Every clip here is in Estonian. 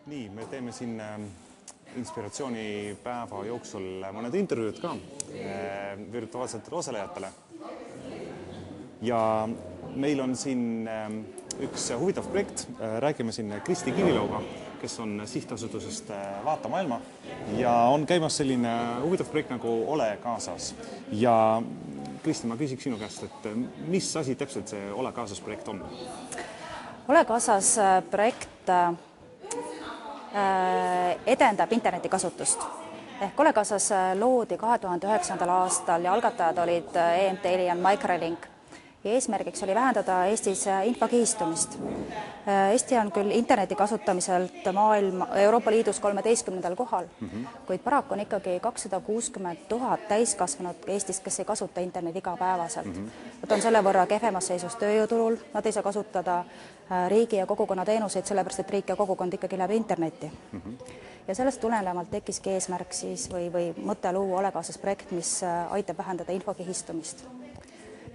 Nii, me teeme siin inspiratsioonipäeva jooksul mõned intervjuud ka virtuaalsetele osalejatele. Ja meil on siin üks huvitav projekt. Räägime siin Kristi Kivilauga, kes on sihtasutusest Vaata Maailma. Ja on käimas selline huvitav projekt nagu Ole kaasas. Ja Kristi, ma küsiks sinu käest, et mis asi täpselt see Ole kaasas projekt on? Ole kaasas projekt edendab interneti kasutust. Ehk Ole kaasas loodi 2009. aastal ja algatajad olid EMT ja Microlink. Ja eesmärgiks oli vähendada Eestis infokihistumist. Eesti on küll interneti kasutamiselt Euroopa Liidus 13. kohal, kuid paraku on ikkagi 260 000 täiskasvanud Eestis, kes ei kasuta interneti igapäevaselt. Nad on selle võrra kehvemas seisus tööjõuturul, nad ei saa kasutada riigi ja kogukonna teenuseid, sellepärast et riik ja kogukond ikkagi läheb internetti. Ja sellest tulenevalt tekkiski eesmärk siis või mõte luua Ole kaasas projekt, mis aitab vähendada infokihistumist.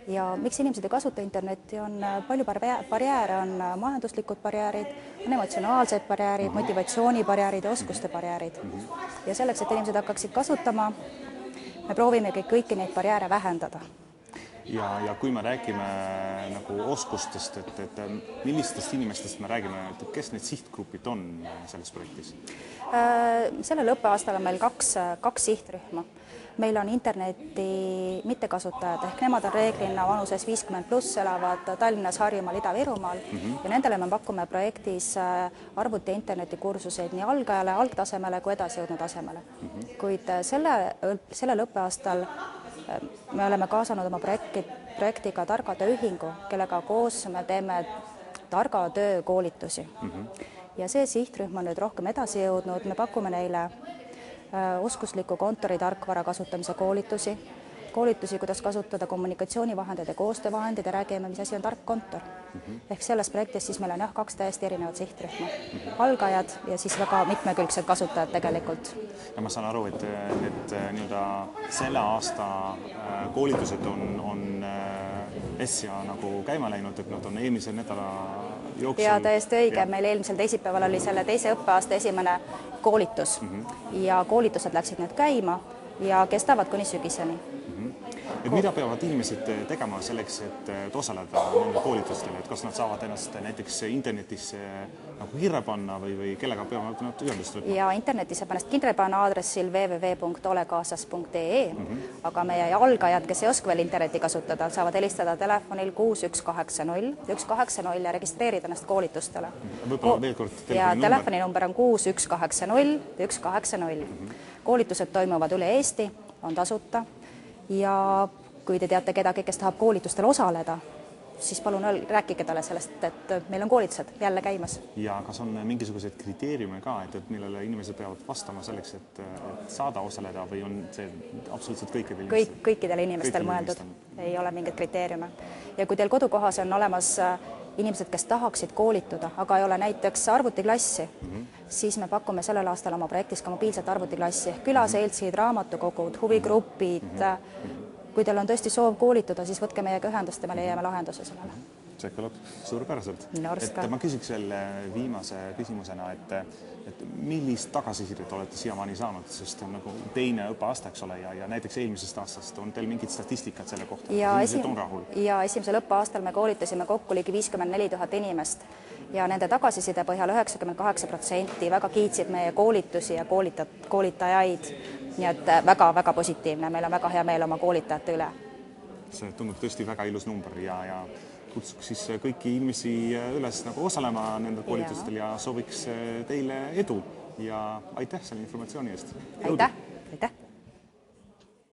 Ja miks inimesed ei kasuta internetti, on palju barjääre, on majanduslikud barjäärid, on emotsionaalsed barjäärid, motivatsioonibarjäärid ja oskuste barjäärid. Ja selleks, et inimesed hakkaksid kasutama, me proovimegi kõiki neid barjääre vähendada. Ja kui me räägime nagu oskustest, et millistest inimestest me räägime, et kes need sihtgrupid on selles projektis? Sellel õppeaastal on meil kaks sihtrühma. Meil on interneti mittekasutajad, ehk nemad on reeglina vanuses 50+, elavad Tallinnas, Harjumaal, Ida-Virumaal ja nendele me pakume projektis arvuti- ja internetikursuseid nii algajale, algtasemele kui edasijõudnud tasemele. Kuid sellel õppeaastal me oleme kaasanud oma projektiga Targa Töö Ühingu, kellega koos me teeme targa töö koolitusi. Ja see sihtrühm on nüüd rohkem edasi jõudnud, me pakume neile oskusliku kontoritarkvara kasutamise koolitusi, kuidas kasutada kommunikatsioonivahendeid ja koostöövahendeid ja räägime, mis asi on tark kontor. Ehk selles projektis siis meil on 2 täiesti erinevat sihtrühma. Algajad ja siis väga mitmekülgsed kasutajad tegelikult. Ja ma saan aru, et selle aasta koolitused on äsja nagu käima läinud, et nad on eelmise nädala jooksul. Ja täiesti õige, meil eelmisel teisipäeval oli selle teise õppeaasta esimene koolitus ja koolitused läksid nüüd käima ja kestavad kuni sügiseni. Et mida peavad inimesed tegema selleks, et osaleda nende koolitustele, et kas nad saavad ennast näiteks internetis nagu kirja panna või kellega peavad nad ühendust võtma? Ja internetis saab ennast kirja panna aadressil www.olekaasas.ee, aga meie algajad, kes ei oska veel interneti kasutada, saavad helistada telefonil 6180 ja registreerida ennast koolitustele. Võib-olla veel kord telefoninumber on 6180. Koolitused toimuvad üle Eesti, on tasuta. Ja kui te teate kedagi, kes tahab koolitustel osaleda, siis palun rääkige talle sellest, et meil on koolitused jälle käimas. Ja kas on mingisuguseid kriteeriume ka, et millele inimesed peavad vastama selleks, et saada osaleda või on see absoluutselt kõikidele inimestel mõeldud? Ei ole mingit kriteeriume. Ja kui teil kodukohas on olemas inimesed, kes tahaksid koolituda, aga ei ole näiteks arvutiklassi, siis me pakume sellel aastal oma projektis ka mobiilset arvutiklassi, külaseltsid, raamatukogud, huvigrupid. Kui teil on tõesti soov koolituda, siis võtke meiega ühendust ja me leiame lahenduse sellele. See kõlab suurpäraselt. Ma küsiks veel viimase küsimusena, et millist tagasisidet olete siiamaani saanud, sest on nagu teine õppeaasta, eks ole, ja näiteks eelmisest aastast on teil mingid statistikat selle kohta? Inimesed on rahul? Ja esimesel õppeaastal me koolitasime kokku ligi 54 000 inimest ja nende tagasiside põhjal 98% väga kiitsid meie koolitusi ja koolitajaid. Nii et väga positiivne, meil on väga hea meel oma koolitajate üle. See tundub tõesti väga ilus number ja kutsuks siis kõiki inimesi üles nagu osalema nende koolitustel ja sooviks teile edu ja aitäh selle informatsiooni eest. Aitäh!